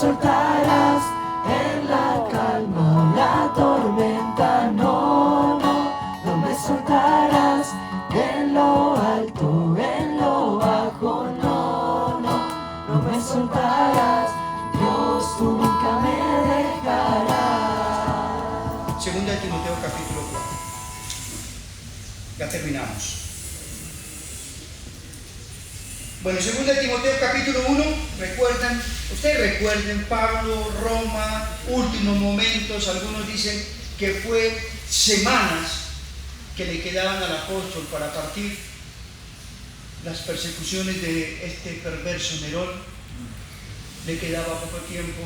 soltarás en la calma o la tormenta, no, no, no me soltarás en lo alto, en lo bajo, no, no, no me soltarás, Dios, tú nunca me dejarás. Segunda de Timoteo capítulo 4. Ya terminamos. Bueno, segunda de Timoteo capítulo 1, ustedes recuerden, Pablo, Roma, últimos momentos, algunos dicen que fue semanas que le quedaban al apóstol para partir, las persecuciones de este perverso Nerón, le quedaba poco tiempo,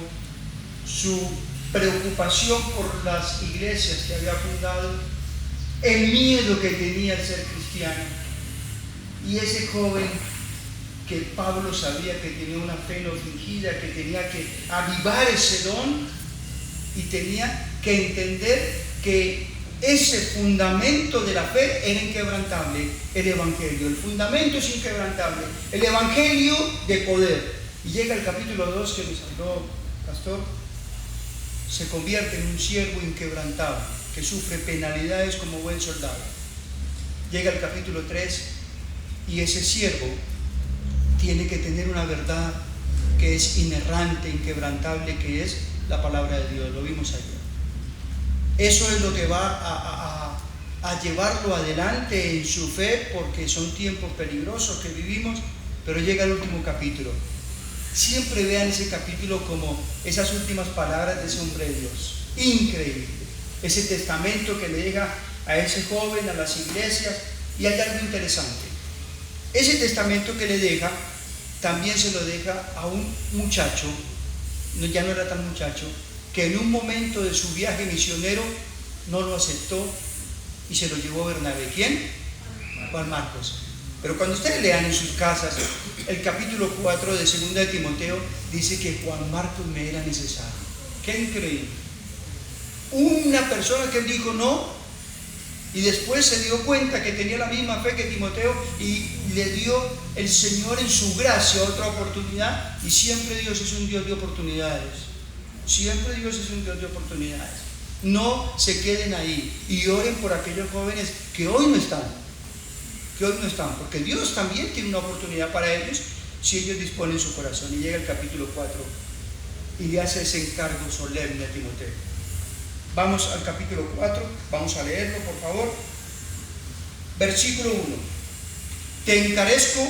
su preocupación por las iglesias que había fundado, el miedo que tenía al ser cristiano, y ese joven que Pablo sabía que tenía una fe no fingida, que tenía que avivar ese don y tenía que entender que ese fundamento de la fe era inquebrantable, el Evangelio. El fundamento es inquebrantable, el Evangelio de poder. Y llega el capítulo 2 que nos habló Pastor, se convierte en un siervo inquebrantable, que sufre penalidades como buen soldado. Llega el capítulo 3 y ese siervo tiene que tener una verdad que es inerrante, inquebrantable, que es la palabra de Dios. Lo vimos ayer. Eso es lo que va a llevarlo adelante en su fe, porque son tiempos peligrosos que vivimos. Pero llega el último capítulo. Siempre vean ese capítulo como esas últimas palabras de ese hombre de Dios. Increíble. Ese testamento que le deja a ese joven, a las iglesias. Y hay algo interesante. Ese testamento que le deja, también se lo deja a un muchacho, ya no era tan muchacho, que en un momento de su viaje misionero no lo aceptó y se lo llevó a Bernabé. ¿Quién? Juan Marcos. Pero cuando ustedes lean en sus casas el capítulo 4 de 2 de Timoteo, dice que Juan Marcos me era necesario. ¡Qué increíble! Una persona que él dijo no, y después se dio cuenta que tenía la misma fe que Timoteo y le dio el Señor en su gracia otra oportunidad. Y siempre Dios es un Dios de oportunidades. Siempre Dios es un Dios de oportunidades. No se queden ahí y oren por aquellos jóvenes que hoy no están. Porque Dios también tiene una oportunidad para ellos si ellos disponen su corazón. Y llega el capítulo 4 y le hace ese encargo solemne a Timoteo. Vamos al capítulo 4, vamos a leerlo por favor. Versículo 1. Te encarezco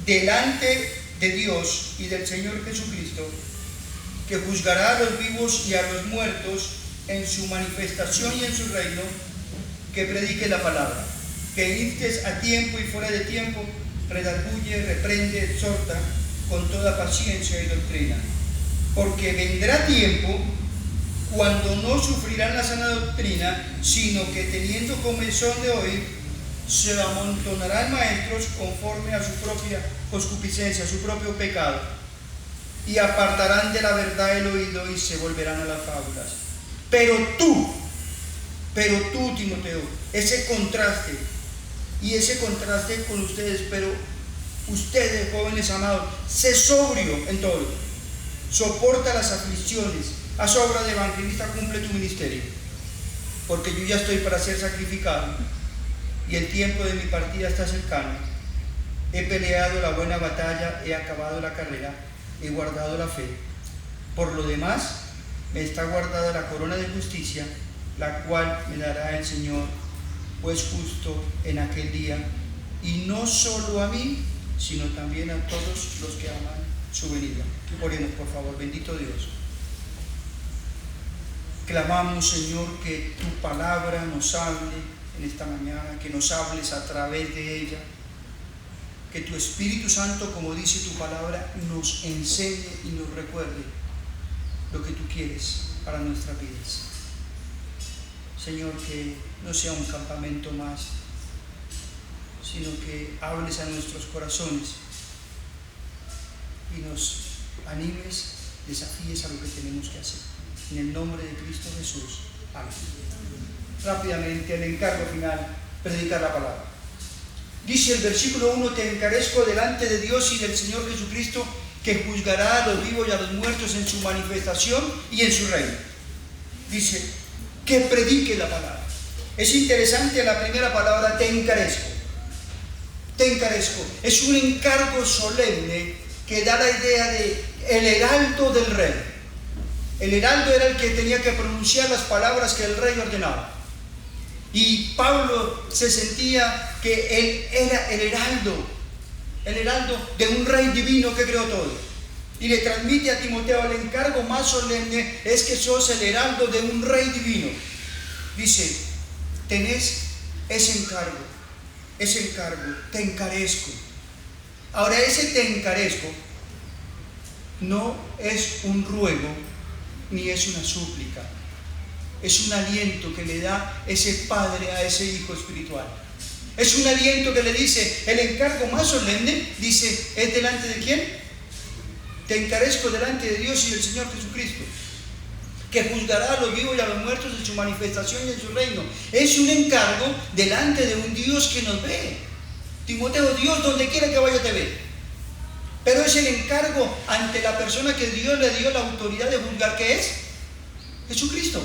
delante de Dios y del Señor Jesucristo, que juzgará a los vivos y a los muertos en su manifestación y en su reino, que predique la palabra, que instes a tiempo y fuera de tiempo, redarguye, reprende, exhorta con toda paciencia y doctrina. Porque vendrá tiempo cuando no sufrirán la sana doctrina, sino que teniendo comezón de oír, se amontonarán maestros conforme a su propia concupiscencia, a su propio pecado, y apartarán de la verdad el oído y se volverán a las fábulas. Pero tú, Timoteo, ese contraste con ustedes, pero ustedes, jóvenes amados, sé sobrio en todo, soporta las aflicciones, haz obra de evangelista, cumple tu ministerio, porque yo ya estoy para ser sacrificado y el tiempo de mi partida está cercano. He peleado la buena batalla, he acabado la carrera, he guardado la fe. Por lo demás, me está guardada la corona de justicia, la cual me dará el Señor, pues justo en aquel día, y no solo a mí, sino también a todos los que aman su venida. Oremos por favor. Bendito Dios, clamamos, Señor, que tu palabra nos hable en esta mañana, que nos hables a través de ella, que tu Espíritu Santo, como dice tu palabra, nos enseñe y nos recuerde lo que tú quieres para nuestras vidas. Señor, que no sea un campamento más, sino que hables a nuestros corazones y nos animes, desafíes a lo que tenemos que hacer. En el nombre de Cristo Jesús. Amén. Rápidamente, el encargo final, predicar la palabra. Dice el versículo 1, te encarezco delante de Dios y del Señor Jesucristo, que juzgará a los vivos y a los muertos en su manifestación y en su reino. Dice, que predique la palabra. Es interesante la primera palabra, te encarezco. Te encarezco. Es un encargo solemne que da la idea de el heraldo del rey. El heraldo era el que tenía que pronunciar las palabras que el rey ordenaba. Y Pablo se sentía que él era el heraldo de un rey divino que creó todo. Y le transmite a Timoteo el encargo más solemne es que sos el heraldo de un rey divino. Dice, tenés ese encargo, te encarezco. Ahora, ese te encarezco no es un ruego ni es una súplica, es un aliento que le da ese padre a ese hijo espiritual. Es un aliento que le dice, el encargo más solemne, dice, ¿es delante de quién? Te encarezco delante de Dios y del Señor Jesucristo, que juzgará a los vivos y a los muertos en su manifestación y en su reino. Es un encargo delante de un Dios que nos ve. Timoteo, Dios donde quiera que vaya te ve. Pero es el encargo ante la persona que Dios le dio la autoridad de juzgar, que es Jesucristo.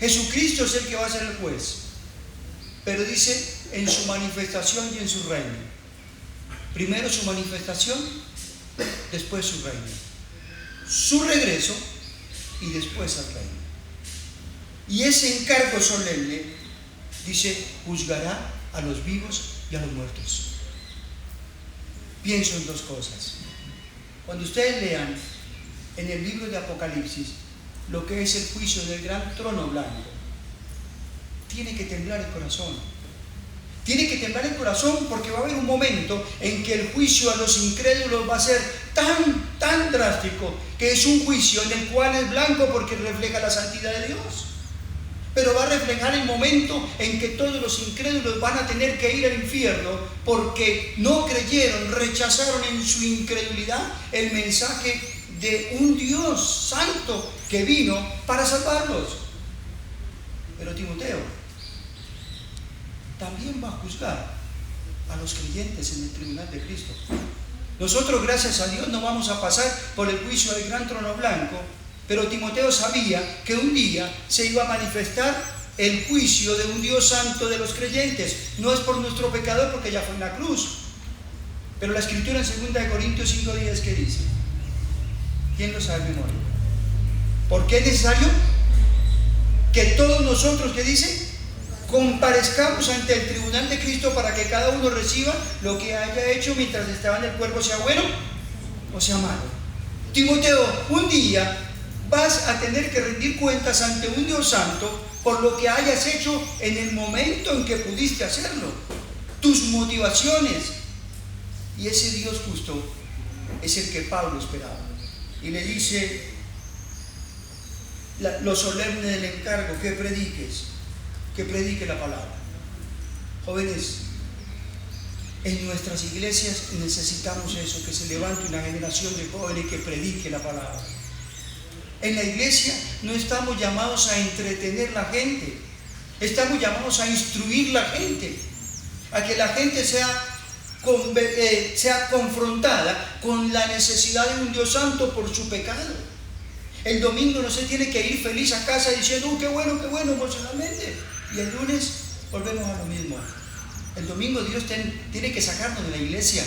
Jesucristo es el que va a ser el juez. Pero dice, en su manifestación y en su reino. Primero su manifestación, después su reino. Su regreso y después al reino. Y ese encargo solemne, dice, juzgará a los vivos y a los muertos. Pienso en dos cosas. Cuando ustedes lean en el libro de Apocalipsis lo que es el juicio del gran trono blanco, tiene que temblar el corazón. Tiene que temblar el corazón porque va a haber un momento en que el juicio a los incrédulos va a ser tan drástico, que es un juicio en el cual es blanco porque refleja la santidad de Dios. Pero va a reflejar el momento en que todos los incrédulos van a tener que ir al infierno porque no creyeron, rechazaron en su incredulidad el mensaje de un Dios santo que vino para salvarlos. Pero Timoteo también va a juzgar a los creyentes en el tribunal de Cristo. Nosotros, gracias a Dios, no vamos a pasar por el juicio del gran trono blanco, pero Timoteo sabía que un día se iba a manifestar el juicio de un Dios santo de los creyentes. No es por nuestro pecador, porque ya fue en la cruz. Pero la Escritura en 2 Corintios 5:10, ¿qué dice? ¿Quién lo sabe de memoria? ¿Por qué es necesario que todos nosotros, ¿qué dice?, comparezcamos ante el tribunal de Cristo para que cada uno reciba lo que haya hecho mientras estaba en el cuerpo, sea bueno o sea malo? Timoteo, un día vas a tener que rendir cuentas ante un Dios santo por lo que hayas hecho en el momento en que pudiste hacerlo, tus motivaciones. Y ese Dios justo es el que Pablo esperaba. Y le dice lo solemne del encargo, que predique la palabra. Jóvenes, en nuestras iglesias necesitamos eso, que se levante una generación de jóvenes que predique la palabra. En la iglesia no estamos llamados a entretener la gente, estamos llamados a instruir la gente, a que la gente sea confrontada con la necesidad de un Dios santo por su pecado. El domingo no se tiene que ir feliz a casa diciendo, qué bueno, emocionalmente. Y el lunes volvemos a lo mismo. El domingo Dios tiene que sacarnos de la iglesia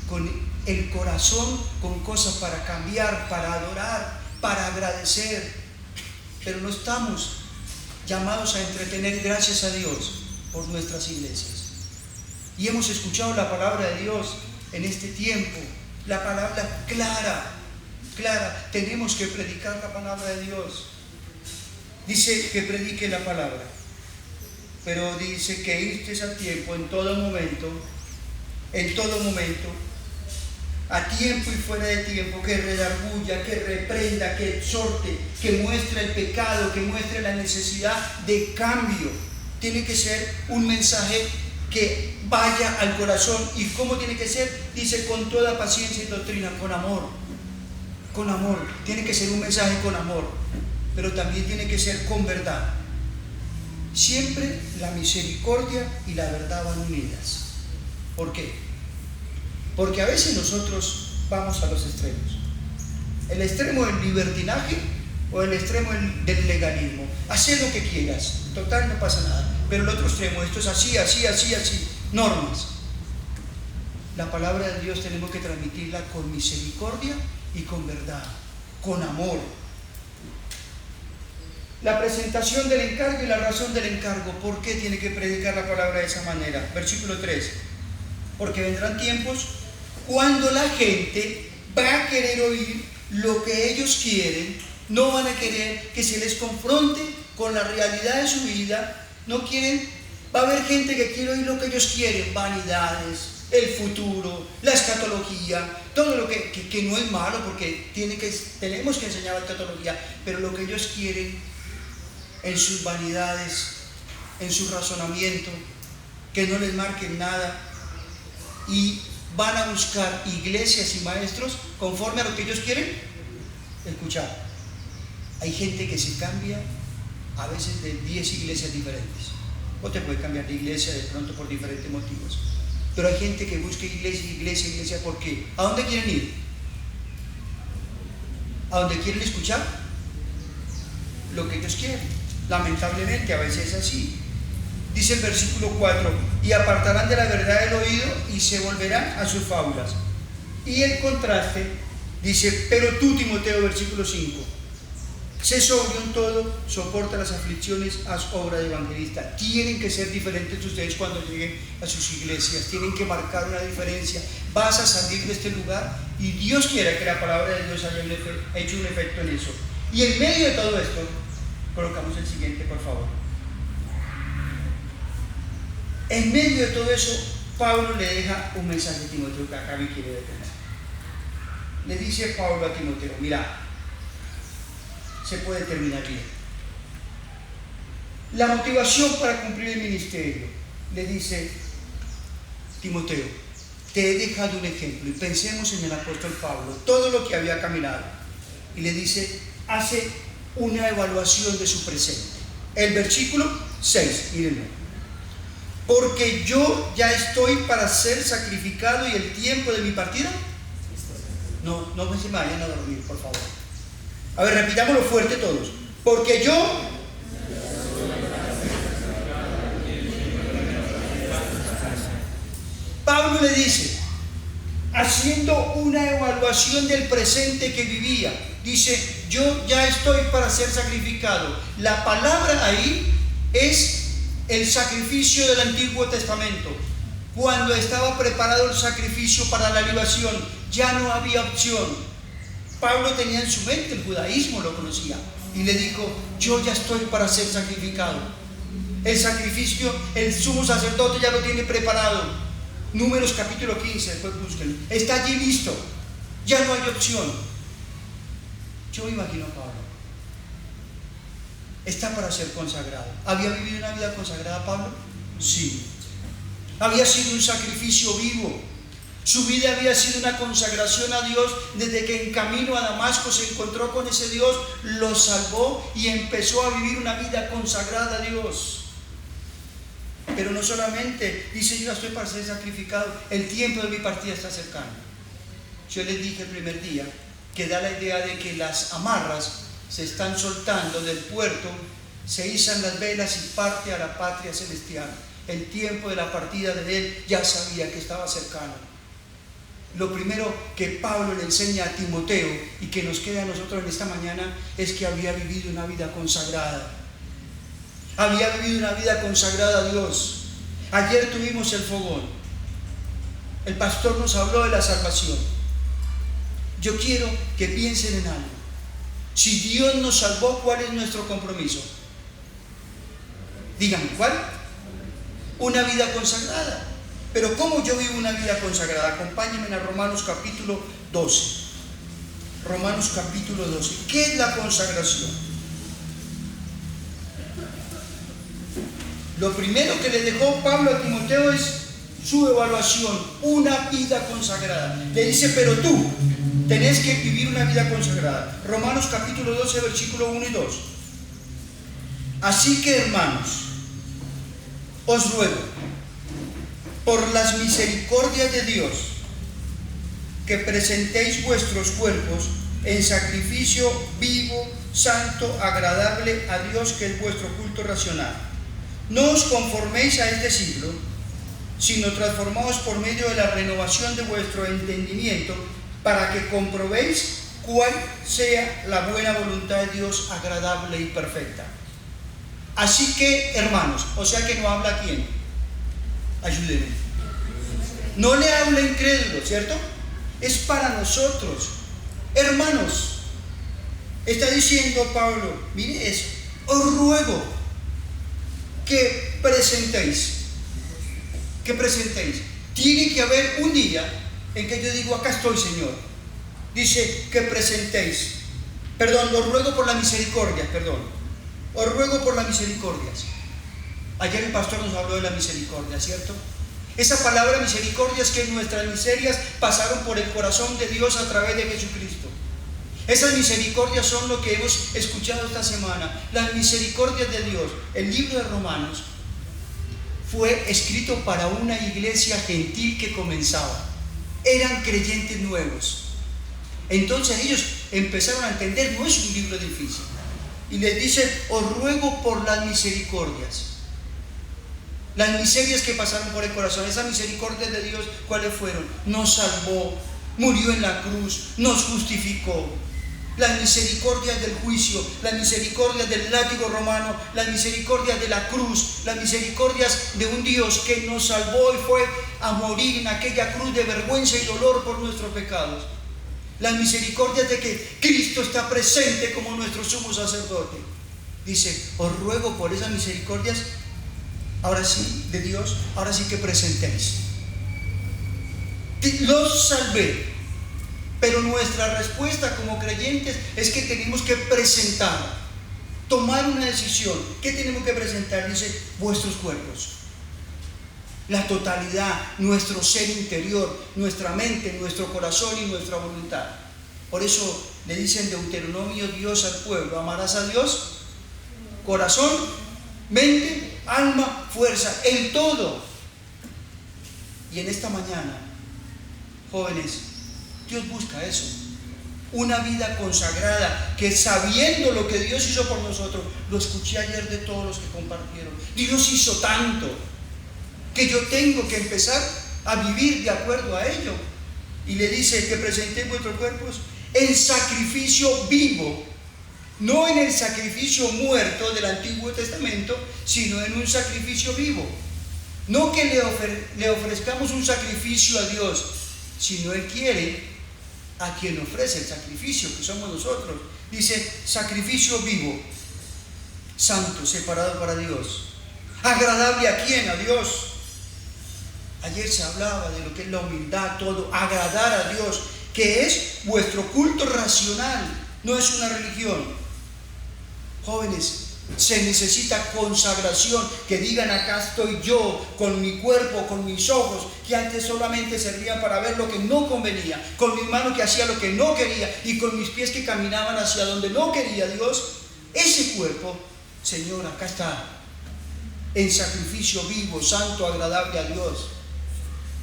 con el corazón, con cosas para cambiar, para adorar, para agradecer. Pero no estamos llamados a entretener, gracias a Dios, por nuestras iglesias. Y hemos escuchado la palabra de Dios en este tiempo, la palabra clara. Tenemos que predicar la palabra de Dios. Dice que predique la palabra, pero dice que instes a tiempo, en todo momento, a tiempo y fuera de tiempo, que redarguya, que reprenda, que exhorte, que muestre el pecado, que muestre la necesidad de cambio. Tiene que ser un mensaje que vaya al corazón. ¿Y cómo tiene que ser? Dice, con toda paciencia y doctrina, con amor. Tiene que ser un mensaje con amor, pero también tiene que ser con verdad. Siempre la misericordia y la verdad van unidas. ¿Por qué? Porque a veces nosotros vamos a los extremos. El extremo del libertinaje o el extremo del legalismo. Haz lo que quieras, total no pasa nada. Pero el otro extremo, esto es así, así, así, así, normas. La palabra de Dios tenemos que transmitirla con misericordia y con verdad, con amor. La presentación del encargo y la razón del encargo. ¿Por qué tiene que predicar la palabra de esa manera? Versículo 3. Porque vendrán tiempos cuando la gente va a querer oír lo que ellos quieren, no van a querer que se les confronte con la realidad de su vida, no quieren, va a haber gente que quiere oír lo que ellos quieren, vanidades, el futuro, la escatología, todo lo que no es malo porque tenemos que enseñar la escatología, pero lo que ellos quieren en sus vanidades, en su razonamiento, que no les marquen nada, y van a buscar iglesias y maestros conforme a lo que ellos quieren escuchar. Hay gente que se cambia a veces de 10 iglesias diferentes, o te puede cambiar de iglesia de pronto por diferentes motivos, pero hay gente que busca iglesia, ¿por qué? ¿A dónde quieren ir? ¿A dónde quieren escuchar? Lo que ellos quieren. Lamentablemente a veces es así. Dice el versículo 4: y apartarán de la verdad el oído y se volverán a sus fábulas. Y el contraste dice: pero tú, Timoteo, versículo 5, sé sobrio en todo, soporta las aflicciones, haz obra de evangelista. Tienen que ser diferentes ustedes cuando lleguen a sus iglesias, tienen que marcar una diferencia. Vas a salir de este lugar y Dios quiere que la palabra de Dios haya hecho un efecto en eso. Y en medio de todo esto, colocamos el siguiente, por favor. En medio de todo eso, Pablo le deja un mensaje a Timoteo que acá me quiere detener. Le dice Pablo a Timoteo: mira, se puede terminar bien. La motivación para cumplir el ministerio, le dice Timoteo: te he dejado un ejemplo. Y pensemos en el apóstol Pablo, todo lo que había caminado. Y le dice, hace una evaluación de su presente. El versículo 6, mírenlo. Porque yo ya estoy para ser sacrificado y el tiempo de mi partida. No se me vayan a dormir, por favor. A ver, repitámoslo fuerte todos. Porque yo... Pablo le dice, haciendo una evaluación del presente que vivía, dice, yo ya estoy para ser sacrificado. La palabra ahí es el sacrificio del Antiguo Testamento. Cuando estaba preparado el sacrificio para la libación, ya no había opción. Pablo tenía en su mente el judaísmo, lo conocía, y le dijo, yo ya estoy para ser sacrificado. El sacrificio, el sumo sacerdote ya lo tiene preparado. Números capítulo 15, después búsquenlo. Está allí listo, ya no hay opción. Yo me imagino a Pablo, está para ser consagrado. ¿Había vivido una vida consagrada Pablo? Sí. Había sido un sacrificio vivo. Su vida había sido una consagración a Dios. Desde que en camino a Damasco se encontró con ese Dios, lo salvó y empezó a vivir una vida consagrada a Dios. Pero no solamente dice, yo estoy para ser sacrificado, el tiempo de mi partida está cercano. Yo les dije el primer día que da la idea de que las amarras se están soltando del puerto, se izan las velas y parte a la patria celestial. El tiempo de la partida de él ya sabía que estaba cercano. Lo primero que Pablo le enseña a Timoteo y que nos queda a nosotros en esta mañana es que había vivido una vida consagrada. Había vivido una vida consagrada a Dios. Ayer tuvimos el fogón. El pastor nos habló de la salvación. Yo quiero que piensen en algo. Si Dios nos salvó, ¿cuál es nuestro compromiso? Díganme, ¿cuál? Una vida consagrada. Pero ¿cómo yo vivo una vida consagrada? Acompáñenme a Romanos capítulo 12. Romanos capítulo 12. ¿Qué es la consagración? Lo primero que le dejó Pablo a Timoteo es su evaluación, una vida consagrada. Le dice, pero tú tenés que vivir una vida consagrada. Romanos capítulo 12, versículo 1 y 2. Así que, hermanos, os ruego, por las misericordias de Dios, que presentéis vuestros cuerpos en sacrificio vivo, santo, agradable a Dios, que es vuestro culto racional. No os conforméis a este siglo, sino transformaos por medio de la renovación de vuestro entendimiento, para que comprobéis cuál sea la buena voluntad de Dios, agradable y perfecta. Así que, hermanos, o sea que no habla a quién, ayúdenme. No le habla incrédulo, ¿cierto? Es para nosotros. Hermanos, está diciendo Pablo, mire eso, os ruego que presentéis. Tiene que haber un día en que yo digo, acá estoy, Señor. Dice que presentéis. Perdón, os ruego por la misericordia, os ruego por las misericordias. Ayer el pastor nos habló de la misericordia, ¿cierto? Esa palabra misericordia es que nuestras miserias pasaron por el corazón de Dios a través de Jesucristo. Esas misericordias son lo que hemos escuchado esta semana. Las misericordias de Dios. El libro de Romanos fue escrito para una iglesia gentil que comenzaba. Eran creyentes nuevos. Entonces ellos empezaron a entender, no es un libro difícil. Y les dice, os ruego por las misericordias. Las miserias que pasaron por el corazón, esas misericordias de Dios, ¿cuáles fueron? Nos salvó, murió en la cruz, nos justificó. Las misericordias del juicio, las misericordias del látigo romano, las misericordias de la cruz, las misericordias de un Dios que nos salvó y fue a morir en aquella cruz de vergüenza y dolor por nuestros pecados. Las misericordias de que Cristo está presente como nuestro sumo sacerdote. Dice, os ruego por esas misericordias, ahora sí, de Dios, ahora sí que presentéis. Los salvé, pero nuestra respuesta como creyentes es que tenemos que presentar, tomar una decisión. ¿Qué tenemos que presentar? Dice, vuestros cuerpos. La totalidad, nuestro ser interior, nuestra mente, nuestro corazón y nuestra voluntad. Por eso le dice en Deuteronomio Dios al pueblo, amarás a Dios, corazón, mente, alma, fuerza, el todo. Y en esta mañana, jóvenes, Dios busca eso. Una vida consagrada, que sabiendo lo que Dios hizo por nosotros, lo escuché ayer de todos los que compartieron. Dios hizo tanto que yo tengo que empezar a vivir de acuerdo a ello. Y le dice que presentéis vuestros cuerpos en sacrificio vivo, no en el sacrificio muerto del Antiguo Testamento, sino en un sacrificio vivo. No que le ofrezcamos un sacrificio a Dios, sino Él quiere a quien ofrece el sacrificio, que somos nosotros. Dice, sacrificio vivo, santo, separado para Dios. ¿Agradable a quién? A Dios. Ayer se hablaba de lo que es la humildad, todo, agradar a Dios, que es vuestro culto racional, no es una religión. Jóvenes, se necesita consagración, que digan, acá estoy yo, con mi cuerpo, con mis ojos, que antes solamente servían para ver lo que no convenía, con mi mano que hacía lo que no quería, y con mis pies que caminaban hacia donde no quería Dios. Ese cuerpo, Señor, acá está, en sacrificio vivo, santo, agradable a Dios.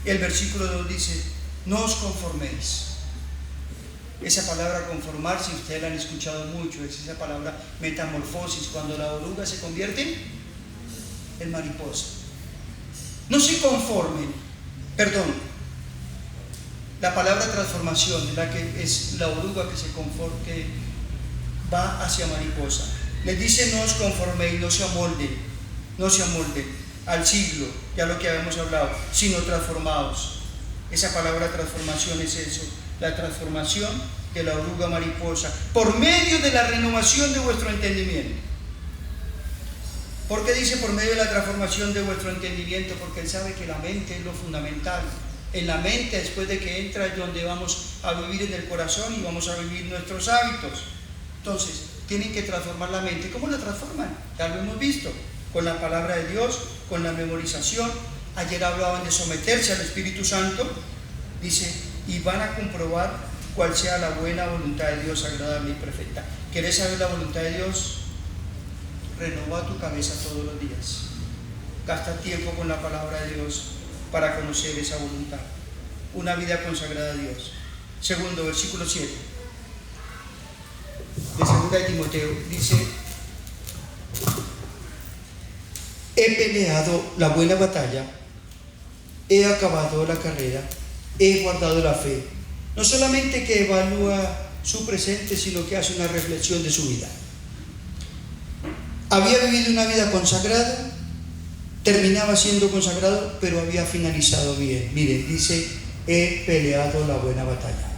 El versículo 2 dice, no os conforméis. Esa palabra conformar, si ustedes la han escuchado mucho, es esa palabra metamorfosis, cuando la oruga se convierte en mariposa. No se conformen, perdón, la palabra transformación, la que es la oruga que se conforma, que va hacia mariposa. Les dice, no os conforméis, no se amolden al siglo, ya lo que habíamos hablado, sino transformados. Esa palabra transformación es eso, la transformación de la oruga mariposa, por medio de la renovación de vuestro entendimiento. ¿Por qué dice por medio de la transformación de vuestro entendimiento? Porque Él sabe que la mente es lo fundamental. En la mente, después de que entra, es donde vamos a vivir en el corazón y vamos a vivir nuestros hábitos. Entonces, tienen que transformar la mente. ¿Cómo la transforman? Ya lo hemos visto, con la palabra de Dios, con la memorización. Ayer hablaban de someterse al Espíritu Santo. Dice, y van a comprobar cuál sea la buena voluntad de Dios, agradable y perfecta. ¿Quieres saber la voluntad de Dios? Renova tu cabeza todos los días. Gasta tiempo con la palabra de Dios para conocer esa voluntad. Una vida consagrada a Dios. segundo, versículo 7, de segunda de Timoteo, dice: he peleado la buena batalla, he acabado la carrera, he guardado la fe. No solamente que evalúa su presente, sino que hace una reflexión de su vida. Había vivido una vida consagrada, terminaba siendo consagrado, pero había finalizado bien. Miren, dice: he peleado la buena batalla.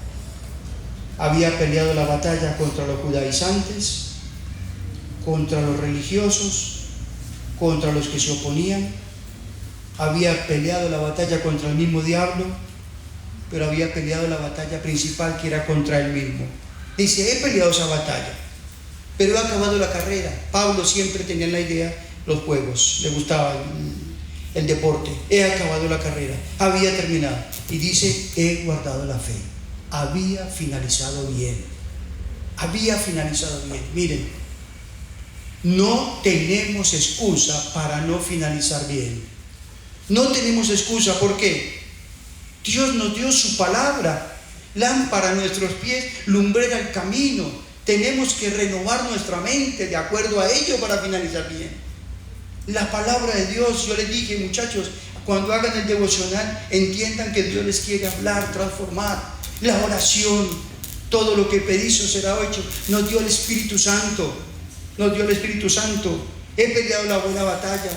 Había peleado la batalla contra los judaizantes, contra los religiosos, contra los que se oponían. Había peleado la batalla contra el mismo diablo, pero había peleado la batalla principal, que era contra él mismo. Dice: he peleado esa batalla, pero he acabado la carrera. Pablo siempre tenía la idea, los juegos, le gustaba el deporte. He acabado la carrera, había terminado. Y dice: he guardado la fe. Había finalizado bien. Había finalizado bien. Miren, no tenemos excusa para no finalizar bien. No tenemos excusa. ¿Por qué? Dios nos dio su palabra, lámpara a nuestros pies, lumbrera al camino. Tenemos que renovar nuestra mente de acuerdo a ello para finalizar bien. La palabra de Dios, yo les dije, muchachos, cuando hagan el devocional, entiendan que Dios les quiere hablar, transformar. La oración, todo lo que pedís os será hecho. Nos dio el Espíritu Santo. Nos dio el Espíritu Santo. He peleado la buena batalla.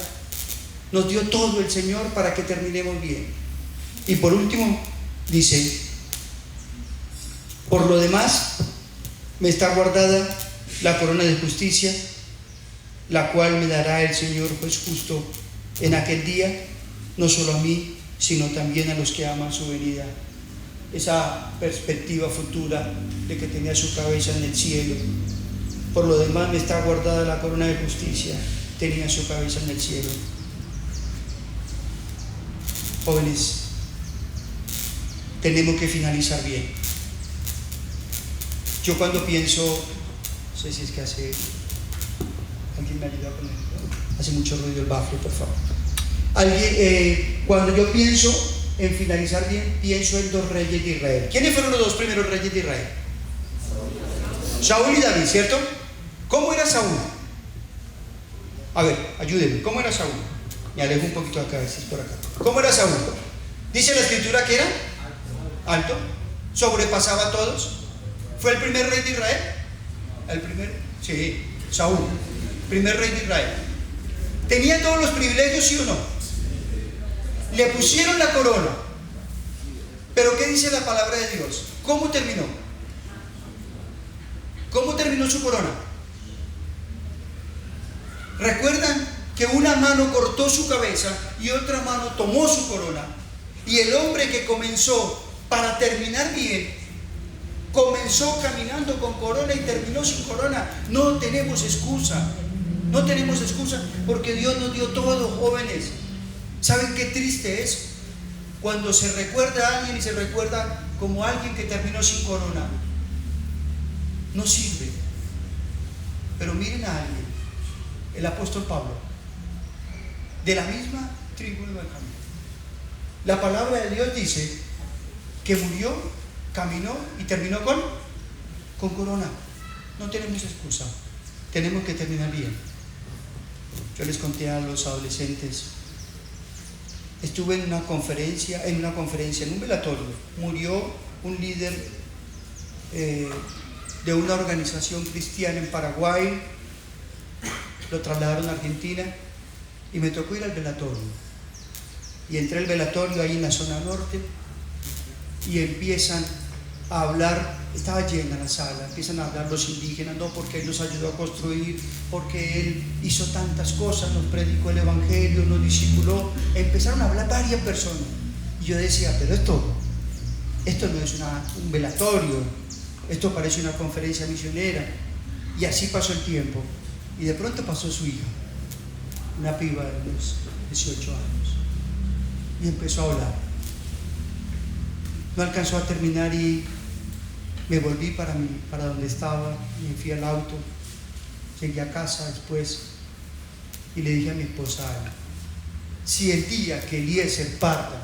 Nos dio todo el Señor para que terminemos bien. Y por último, dice: por lo demás, me está guardada la corona de justicia, la cual me dará el Señor juez justo en aquel día, no solo a mí, sino también a los que aman su venida. Esa perspectiva futura de que tenía su cabeza en el cielo. Por lo demás, me está guardada la corona de justicia, tenía su cabeza en el cielo. Jóvenes, tenemos que finalizar bien. Yo cuando pienso, no sé si es que alguien me ayuda con esto, hace mucho ruido el bafle, por favor. Cuando yo pienso en finalizar bien, pienso en 2 reyes de Israel. ¿Quiénes fueron los 2 primeros reyes de Israel? Saúl y David, ¿cierto? ¿Cómo era Saúl? A ver, ayúdenme. ¿Cómo era Saúl? Me alejo un poquito acá, a ver si es por acá. ¿Cómo era Saúl? Dice la escritura que era alto, sobrepasaba a todos. ¿Fue el primer rey de Israel? ¿El primer? Sí, Saúl, primer rey de Israel. ¿Tenía todos los privilegios, sí o no? Le pusieron la corona. Pero ¿qué dice la palabra de Dios? ¿Cómo terminó? ¿Cómo terminó su corona? ¿Recuerdan que una mano cortó su cabeza y otra mano tomó su corona? Y el hombre que comenzó para terminar bien, comenzó caminando con corona y terminó sin corona. No tenemos excusa. No tenemos excusa, porque Dios nos dio todo, jóvenes. ¿Saben qué triste es? Cuando se recuerda a alguien y se recuerda como alguien que terminó sin corona. No sirve. Pero miren a alguien, el apóstol Pablo, de la misma tribu de Benjamín. La palabra de Dios dice que murió, caminó y terminó con corona. No tenemos excusa. Tenemos que terminar bien. Yo les conté a los adolescentes, estuve en una conferencia, en un velatorio. Murió un líder de una organización cristiana en Paraguay, lo trasladaron a Argentina y me tocó ir al velatorio. Y entré al velatorio ahí en la zona norte y empiezan a hablar, estaba llena la sala, empiezan a hablar los indígenas, no, porque él nos ayudó a construir, porque él hizo tantas cosas, nos predicó el evangelio, nos discipuló. Empezaron a hablar varias personas y yo decía, pero esto no es un velatorio, esto parece una conferencia misionera. Y así pasó el tiempo y de pronto pasó su hija, una piba de unos 18 años, y empezó a hablar. No alcanzó a terminar y me volví para donde estaba, me fui al auto, llegué a casa después y le dije a mi esposa, si el día que Eliezer parta,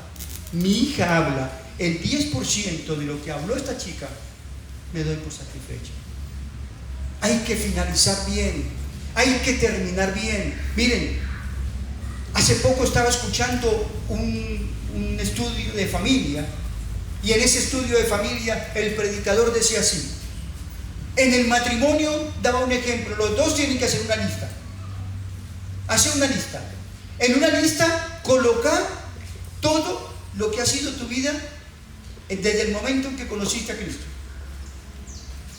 mi hija habla el 10% de lo que habló esta chica, me doy por satisfecho. Hay que finalizar bien, hay que terminar bien. Miren, hace poco estaba escuchando un estudio de familia, y en ese estudio de familia el predicador decía así: en el matrimonio, daba un ejemplo, los dos tienen que hacer una lista. Hace una lista. En una lista colocar todo lo que ha sido tu vida desde el momento en que conociste a Cristo.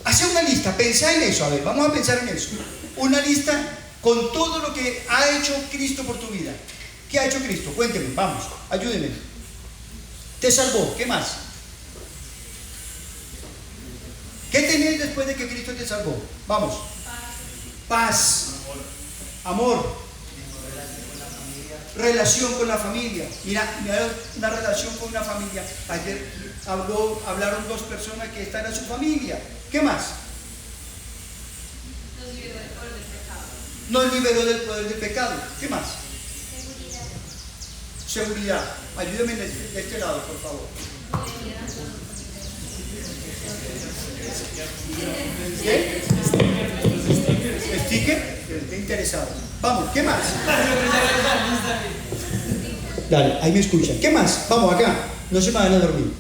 Hace una lista, pensá en eso. A ver, vamos a pensar en eso. Una lista con todo lo que ha hecho Cristo por tu vida. ¿Qué ha hecho Cristo? Cuénteme, vamos, ayúdenme. Te salvó, ¿qué más? ¿Qué tenés después de que Cristo te salvó? Vamos. Paz. Amor. Relación con la familia. Mira, una relación con una familia. Ayer hablaron dos personas que están en su familia. ¿Qué más? Nos liberó del poder del pecado. ¿Qué más? Seguridad. Ayúdeme de este lado, por favor. ¿Qué? ¿Sticker? Estoy interesado. Vamos, ¿qué más? Dale, ahí me escuchan. ¿Qué más? Vamos, acá. No se me van a dormir.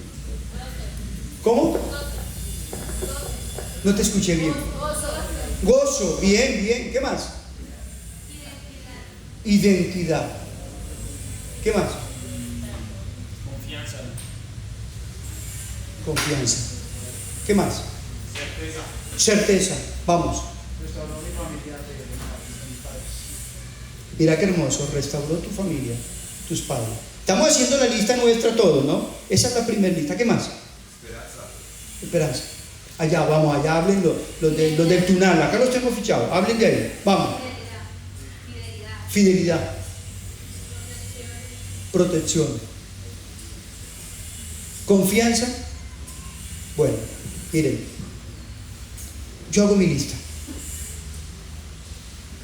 ¿Cómo? No te escuché bien. Gozo. Bien, bien. ¿Qué más? Identidad. ¿Qué más? Confianza. ¿Qué más? Certeza. Vamos. Mira qué hermoso. Restauró tu familia, tus padres. Estamos haciendo la lista nuestra todos, ¿no? Esa es la primera lista. ¿Qué más? Esperanza. Allá, vamos, allá hablen los del Tunal. Acá los tengo fichados. Hablen de ahí. Vamos. Fidelidad. Protección. Confianza. Bueno, miren, yo hago mi lista.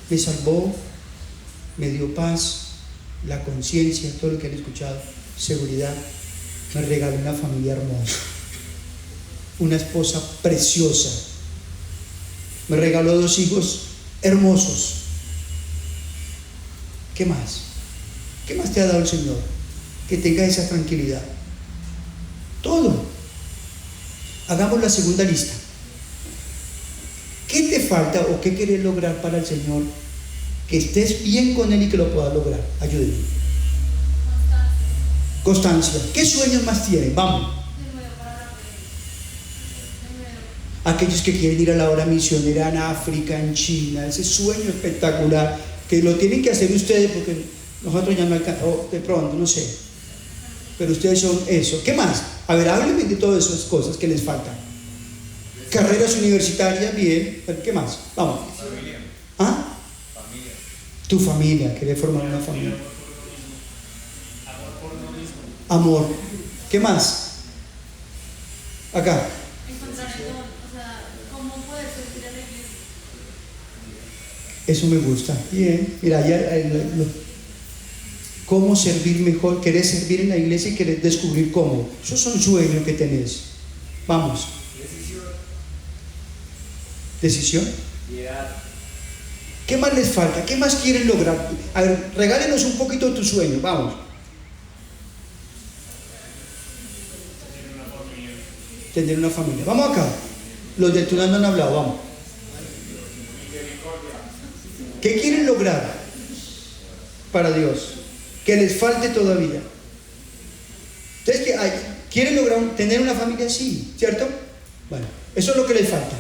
Me salvó, me dio paz, la conciencia, todo lo que han escuchado, seguridad. Me regaló una familia hermosa, una esposa preciosa. Me regaló 2 hijos hermosos. ¿Qué más? ¿Qué más te ha dado el Señor? Que tengas esa tranquilidad. Todo. Hagamos la segunda lista. ¿Qué te falta o qué quieres lograr para el Señor? Que estés bien con Él y que lo puedas lograr. Ayúdenme. Constancia. ¿Qué sueños más tienen? Vamos. Aquellos que quieren ir a la obra misionera en África, en China, ese sueño espectacular, que lo tienen que hacer ustedes porque nosotros ya no alcanzamos, de pronto, no sé. Pero ustedes son eso. ¿Qué más? A ver, háblenme de todas esas cosas que les faltan. Carreras universitarias, bien. ¿Qué más? Vamos. Familia. ¿Ah? Familia. Tu familia, querer formar una familia. Amor por uno mismo. Amor. ¿Qué más? Acá. Encontrar el don, o sea, cómo poder servir a la iglesia. Eso me gusta. Bien. Mira, ya cómo servir mejor. Querés servir en la iglesia y querés descubrir cómo. Eso es un sueño que tenés. Vamos. Decisión. Piedad. ¿Qué más les falta? ¿Qué más quieren lograr? A ver, regálenos un poquito de tu sueño. Vamos. Tener una familia. Vamos acá. Los de Tunal no han hablado. Vamos. ¿Qué quieren lograr para Dios? Que les falte todavía. Entonces, ¿quieren lograr tener una familia? Sí, ¿cierto? Bueno, eso es lo que les falta.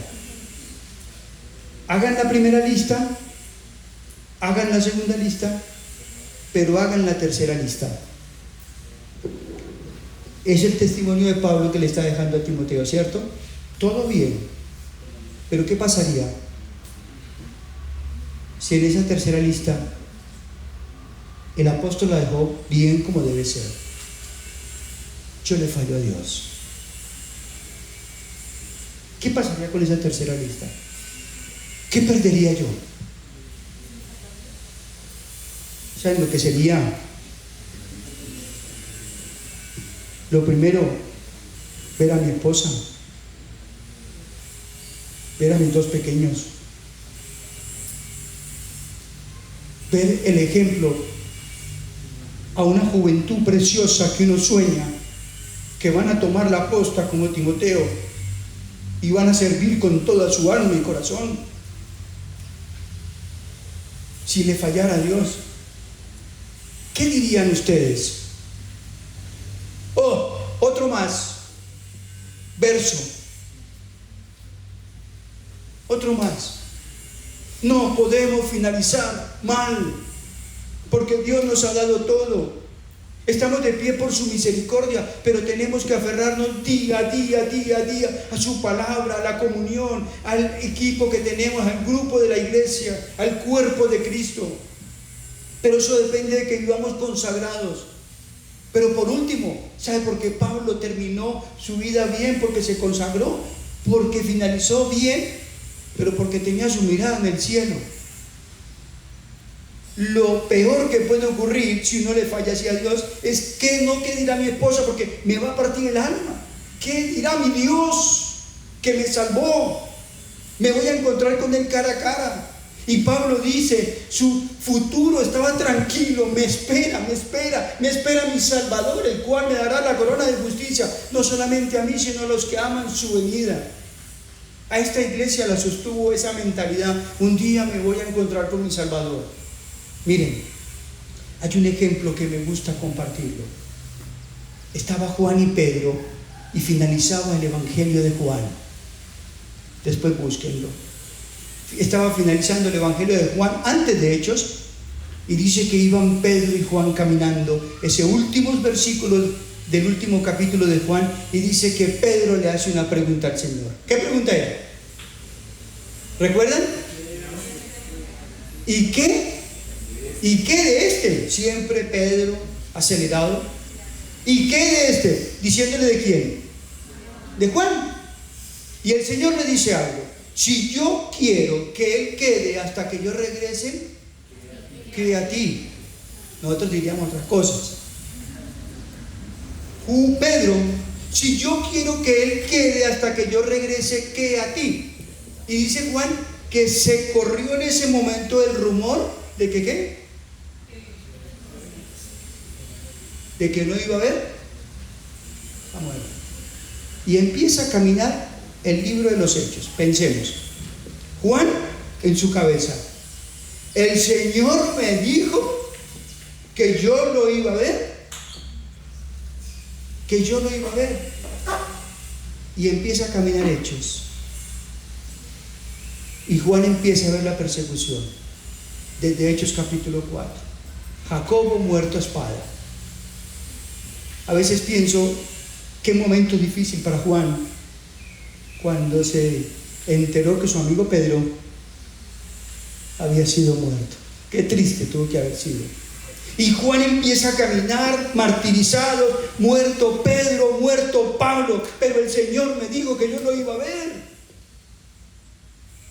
Hagan la primera lista, hagan la segunda lista, pero hagan la tercera lista. Es el testimonio de Pablo que le está dejando a Timoteo, ¿cierto? Todo bien, pero ¿qué pasaría si en esa tercera lista el apóstol la dejó bien como debe ser? Yo le fallo a Dios. ¿Qué pasaría con esa tercera lista? ¿Qué perdería yo? ¿Saben lo que sería? Lo primero, ver a mi esposa, ver a mis dos pequeños, ver el ejemplo a una juventud preciosa que uno sueña, que van a tomar la posta como Timoteo y van a servir con toda su alma y corazón. Si le fallara a Dios, ¿qué dirían ustedes? Oh, otro más, verso, otro más. No podemos finalizar mal, porque Dios nos ha dado todo. Estamos de pie por su misericordia, pero tenemos que aferrarnos día a día a su palabra, a la comunión, al equipo que tenemos, al grupo de la iglesia, al cuerpo de Cristo. Pero eso depende de que vivamos consagrados. Pero por último, ¿sabe por qué Pablo terminó su vida bien? Porque se consagró, porque finalizó bien, pero porque tenía su mirada en el cielo. Lo peor que puede ocurrir si uno le falla así a Dios es que no, ¿qué dirá mi esposa? Porque me va a partir el alma. ¿Qué dirá mi Dios que me salvó? Me voy a encontrar con él cara a cara. Y Pablo dice, su futuro estaba tranquilo, me espera mi Salvador, el cual me dará la corona de justicia, no solamente a mí, sino a los que aman su venida. A esta iglesia la sostuvo esa mentalidad: un día me voy a encontrar con mi Salvador. Miren, hay un ejemplo que me gusta compartirlo. Estaba Juan y Pedro y finalizaba el Evangelio de Juan. Después búsquenlo. Estaba finalizando el Evangelio de Juan antes de Hechos, y dice que iban Pedro y Juan caminando, ese últimos versículos del último capítulo de Juan, y dice que Pedro le hace una pregunta al Señor. ¿Qué pregunta era? ¿Recuerdan? ¿Y qué de este? Siempre Pedro acelerado. ¿Y qué de este? Diciéndole de quién. De Juan. Y el Señor le dice algo: si yo quiero que él quede hasta que yo regrese, quede a ti. Nosotros diríamos otras cosas. Pedro, si yo quiero que él quede hasta que yo regrese, quede a ti. Y dice Juan que se corrió en ese momento el rumor de que ¿qué? De que no iba a ver. Vamos a ver. Y empieza a caminar el libro de los Hechos. Pensemos. Juan en su cabeza: el Señor me dijo que yo lo iba a ver. Que yo lo iba a ver. Y empieza a caminar Hechos. Y Juan empieza a ver la persecución. Desde Hechos capítulo 4. Jacobo muerto a espada. A veces pienso, qué momento difícil para Juan cuando se enteró que su amigo Pedro había sido muerto. Qué triste tuvo que haber sido. Y Juan empieza a caminar martirizado: muerto Pedro, muerto Pablo, pero el Señor me dijo que yo lo iba a ver.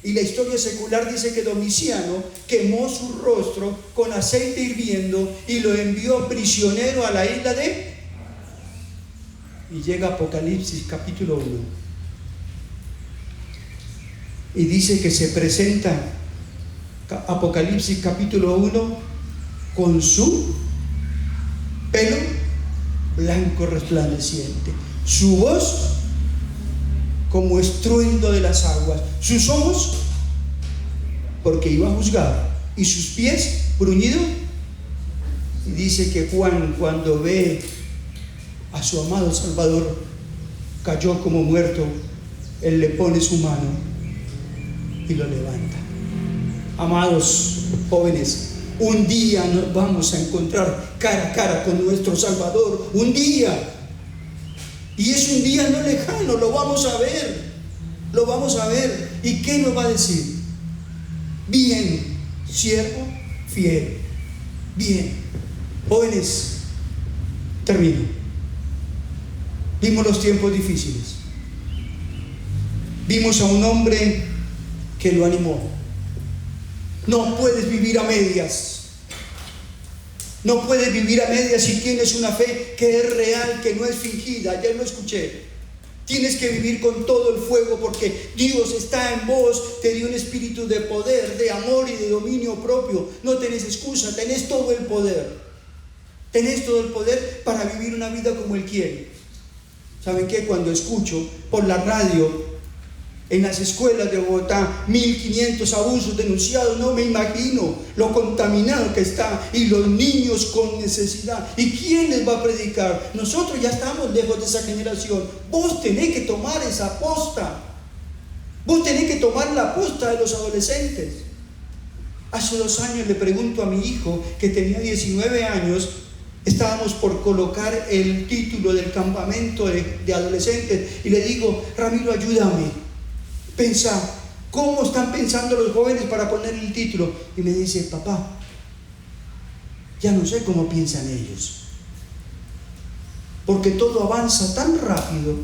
Y la historia secular dice que Domiciano quemó su rostro con aceite hirviendo y lo envió prisionero a la isla de... Y llega Apocalipsis capítulo 1 y dice que se presenta Apocalipsis capítulo 1 con su pelo blanco resplandeciente, su voz como estruendo de las aguas, sus ojos porque iba a juzgar, y sus pies bruñidos. Y dice que Juan, cuando ve a su amado Salvador cayó como muerto, él le pone su mano y lo levanta. Amados jóvenes, un día nos vamos a encontrar cara a cara con nuestro Salvador, un día, y es un día no lejano, lo vamos a ver. ¿Y qué nos va a decir? Bien, siervo fiel. Bien. Jóvenes, termino. Vimos los tiempos difíciles. Vimos a un hombre que lo animó. No puedes vivir a medias. No puedes vivir a medias si tienes una fe que es real, que no es fingida. Ayer lo escuché. Tienes que vivir con todo el fuego porque Dios está en vos, te dio un espíritu de poder, de amor y de dominio propio. No tenés excusa, tenés todo el poder. Tenés todo el poder para vivir una vida como Él quiere. ¿Saben qué? Cuando escucho por la radio en las escuelas de Bogotá 1500 abusos denunciados, no me imagino lo contaminado que está, y los niños con necesidad. ¿Y quién les va a predicar? Nosotros ya estamos lejos de esa generación. Vos tenés que tomar esa posta. Vos tenés que tomar la posta de los adolescentes. Hace 2 años le pregunto a mi hijo, que tenía 19 años, estábamos por colocar el título del campamento de adolescentes, y le digo: Ramiro, ayúdame. Pensá, ¿cómo están pensando los jóvenes para poner el título? Y me dice: papá, ya no sé cómo piensan ellos, porque todo avanza tan rápido,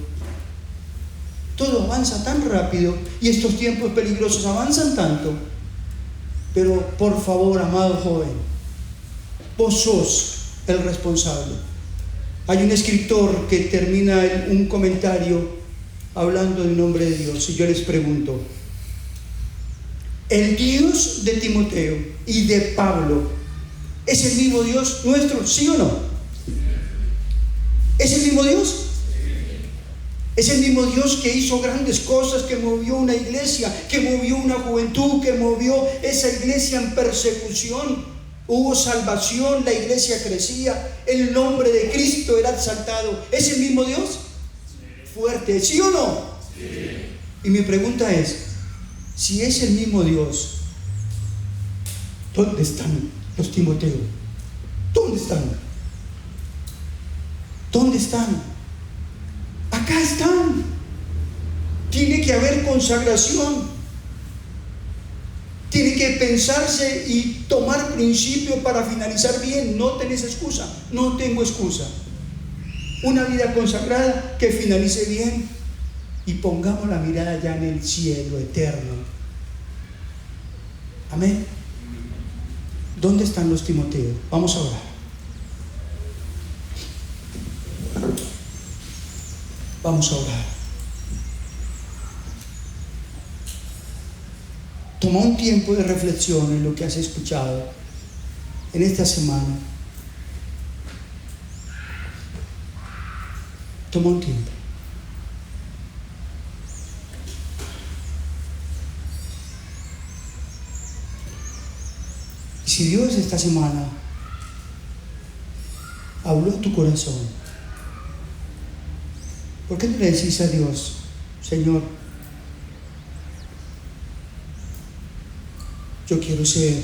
y estos tiempos peligrosos avanzan tanto. Pero por favor, amado joven, vos sos el responsable. Hay un escritor que termina un comentario hablando de un hombre de Dios, y yo les pregunto: ¿el Dios de Timoteo y de Pablo es el mismo Dios nuestro, sí o no? ¿Es el mismo Dios? Es el mismo Dios que hizo grandes cosas, que movió una iglesia, que movió una juventud, que movió esa iglesia en persecución. Hubo salvación, la iglesia crecía, el nombre de Cristo era exaltado. ¿Es el mismo Dios? Fuerte, ¿sí o no? Sí. Y mi pregunta es: si es el mismo Dios, ¿dónde están los Timoteos? ¿Dónde están? ¿Dónde están? Acá están. Tiene que haber consagración. Tiene que pensarse y tomar principio para finalizar bien. No tenés excusa. No tengo excusa. Una vida consagrada que finalice bien, y pongamos la mirada ya en el cielo eterno. Amén. ¿Dónde están los Timoteos? Vamos a orar. Vamos a orar. Toma un tiempo de reflexión en lo que has escuchado en esta semana. Toma un tiempo. Y si Dios esta semana habló a tu corazón, ¿por qué no le decís a Dios: Señor, yo quiero ser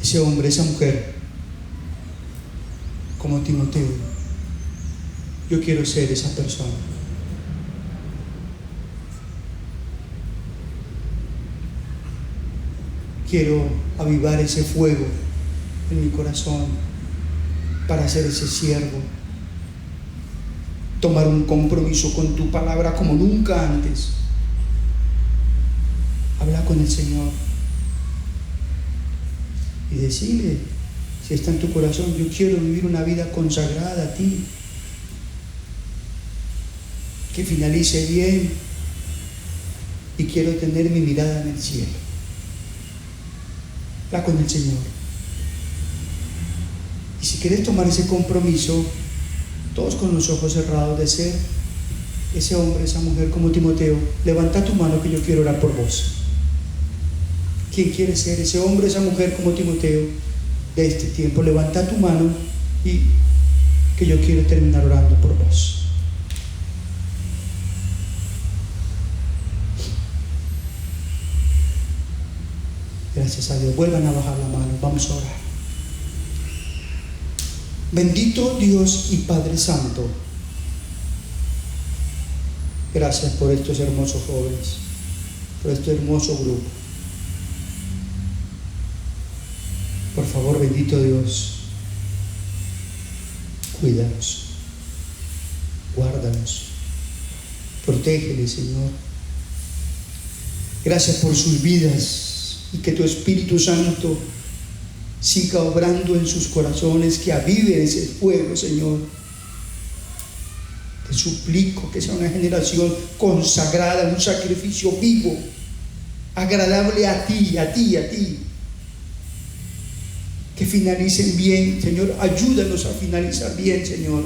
ese hombre, esa mujer como Timoteo? Yo quiero ser esa persona. Quiero avivar ese fuego en mi corazón para ser ese siervo. Tomar un compromiso con tu palabra como nunca antes. Habla con el Señor y decirle, si está en tu corazón: yo quiero vivir una vida consagrada a ti, que finalice bien, y quiero tener mi mirada en el cielo. Habla con el Señor. Y si quieres tomar ese compromiso, todos con los ojos cerrados, de ser ese hombre, esa mujer como Timoteo, levanta tu mano, que yo quiero orar por vos. ¿Quién quiere ser ese hombre, esa mujer como Timoteo de este tiempo? Levanta tu mano, y que yo quiero terminar orando por vos. Gracias a Dios. Vuelvan a bajar la mano. Vamos a orar. Bendito Dios y Padre Santo, gracias por estos hermosos jóvenes, por este hermoso grupo. Por favor, bendito Dios, cuídalos, guárdalos, protégeles, Señor. Gracias por sus vidas, y que tu Espíritu Santo siga obrando en sus corazones, que avive ese fuego, Señor. Te suplico que sea una generación consagrada, un sacrificio vivo, agradable a ti, a ti, a ti. Que finalicen bien, Señor. Ayúdanos a finalizar bien, Señor.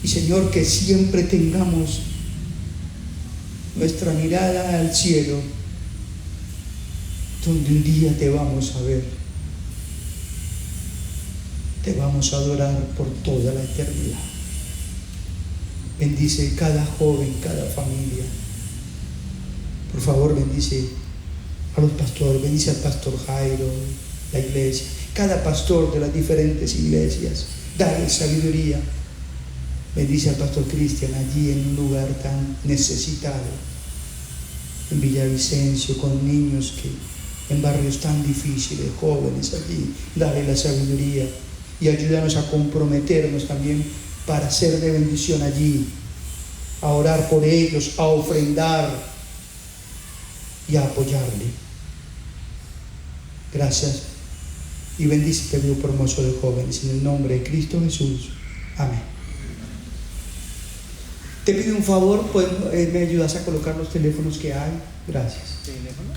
Y Señor, que siempre tengamos nuestra mirada al cielo, donde un día te vamos a ver. Te vamos a adorar por toda la eternidad. Bendice cada joven, cada familia. Por favor, bendice a los pastores, bendice al pastor Jairo, la iglesia, cada pastor de las diferentes iglesias. Dale sabiduría. Bendice al pastor Cristian allí en un lugar tan necesitado, en Villavicencio, con niños que en barrios tan difíciles, jóvenes allí. Dale la sabiduría y ayúdanos a comprometernos también para ser de bendición allí, a orar por ellos, a ofrendar y a apoyarle. Gracias y bendice este grupo hermoso de jóvenes en el nombre de Cristo Jesús. Amén. Te pido un favor, ¿me ayudas a colocar los teléfonos que hay? Gracias. ¿Teléfono?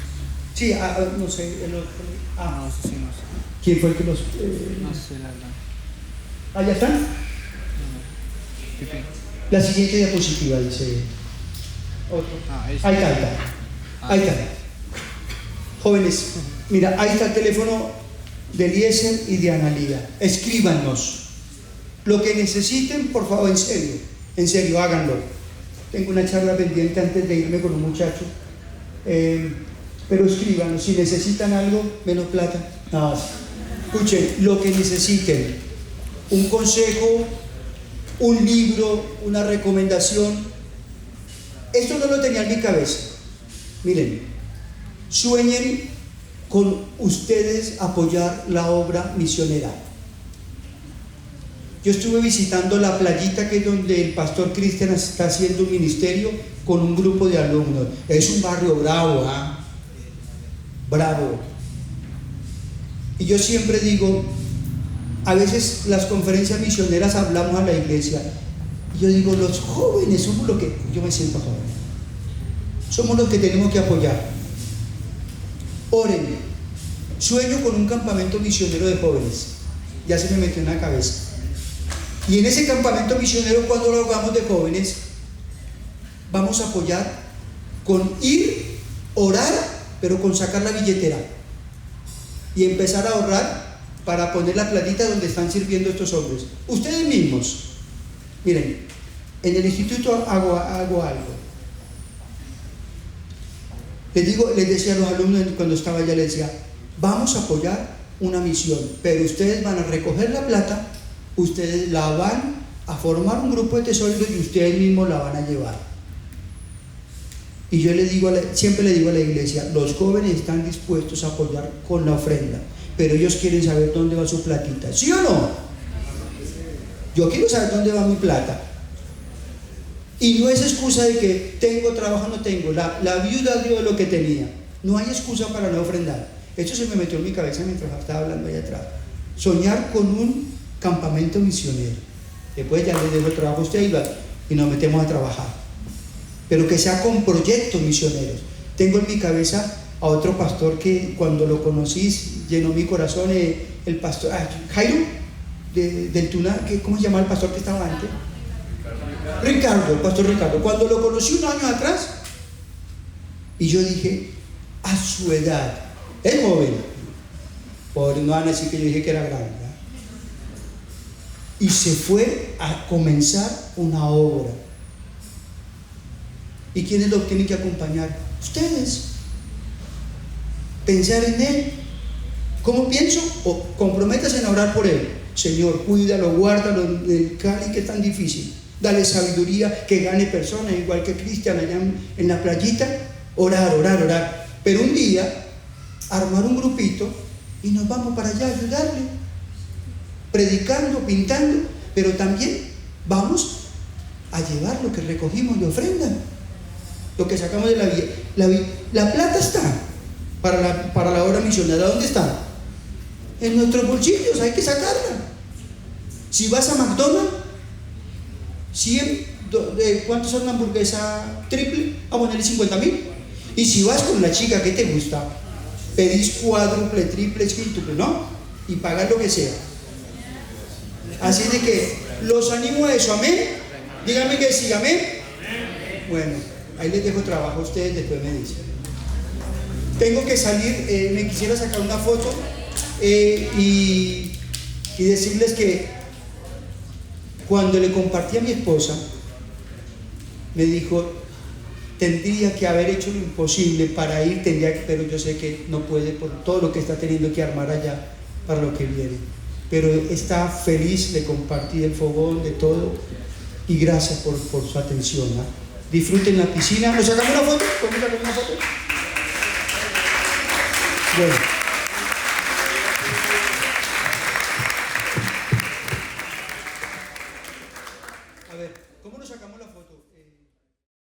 Sí, no sé, el otro. No, eso sí, no sé. ¿Quién fue el que los...? No sé, la verdad. ¿Ya están? Pipi. La siguiente diapositiva dice... Otro. Ahí está. Ahí está. Jóvenes, mira, ahí está el teléfono de Eliezer y de Analía. Escríbanos lo que necesiten, por favor, en serio, háganlo. Tengo una charla pendiente antes de irme con un muchacho, pero escríbanos. Si necesitan algo, menos plata, nada más. Escuchen, lo que necesiten, un consejo, un libro, una recomendación. Esto no lo tenía en mi cabeza. Miren, sueñen con ustedes apoyar la obra misionera. Yo estuve visitando la playita, que es donde el pastor Cristian está haciendo un ministerio con un grupo de alumnos. Es un barrio bravo, bravo. Y yo siempre digo, a veces las conferencias misioneras hablamos a la iglesia, y yo digo, los jóvenes somos los que, yo me siento joven, somos los que tenemos que apoyar. Oren. Sueño con un campamento misionero de jóvenes, ya se me metió en la cabeza. Y en ese campamento misionero, cuando lo hagamos de jóvenes, vamos a apoyar con ir, orar, pero con sacar la billetera y empezar a ahorrar para poner la platita donde están sirviendo estos hombres. Ustedes mismos, miren, en el instituto hago algo. Les decía a los alumnos cuando estaba allá, les decía, vamos a apoyar una misión, pero ustedes van a recoger la plata, ustedes la van a formar un grupo de tesoreros y ustedes mismos la van a llevar. Y yo siempre le digo a la iglesia, los jóvenes están dispuestos a apoyar con la ofrenda, pero ellos quieren saber dónde va su platita, ¿sí o no? Yo quiero saber dónde va mi plata. Y no es excusa de que tengo trabajo, no tengo. La viuda dio lo que tenía. No hay excusa para no ofrendar. Esto se me metió en mi cabeza mientras estaba hablando allá atrás. Soñar con un campamento misionero. Después ya le dejo el trabajo a usted y nos metemos a trabajar. Pero que sea con proyectos misioneros. Tengo en mi cabeza a otro pastor que cuando lo conocí llenó mi corazón, el pastor Jairo del Tuna, ¿cómo se llama el pastor que estaba antes? Ricardo, el pastor Ricardo. Cuando lo conocí unos años atrás, y yo dije, a su edad, es joven, por no van a decir que yo dije que era grande, ¿verdad? Y se fue a comenzar una obra. ¿Y quiénes lo tienen que acompañar? Ustedes. Pensar en él. ¿Cómo pienso? O comprométase en orar por él. Señor, cuídalo, guárdalo del Cali, que es tan difícil. Dale sabiduría, que gane personas, igual que Cristian allá en la playita. Orar. Pero un día, armar un grupito y nos vamos para allá a ayudarle. Predicando, pintando, pero también vamos a llevar lo que recogimos de ofrenda. Lo que sacamos de la plata está para la obra misionera. ¿Dónde está? En nuestros bolsillos, hay que sacarla. Si vas a McDonald's, 100, ¿cuántos son una hamburguesa triple? Vamos a ponerle 50.000. Y si vas con la chica que te gusta, pedís cuádruple, triple, quíntuple, ¿no? Y pagas lo que sea. Así de que los animo a eso, amén. Díganme que sí, amén. Bueno, ahí les dejo trabajo a ustedes, después me dicen. Tengo que salir, me quisiera sacar una foto y decirles que cuando le compartí a mi esposa, me dijo, tendría que haber hecho lo imposible para ir, pero yo sé que no puede por todo lo que está teniendo que armar allá para lo que viene. Pero está feliz, le compartí el fogón, de todo, y gracias por su atención, ¿no? Disfruten la piscina. ¿Nos sacamos una foto? ¿Podemos sacar una foto? Bueno. A ver, ¿cómo nos sacamos la foto?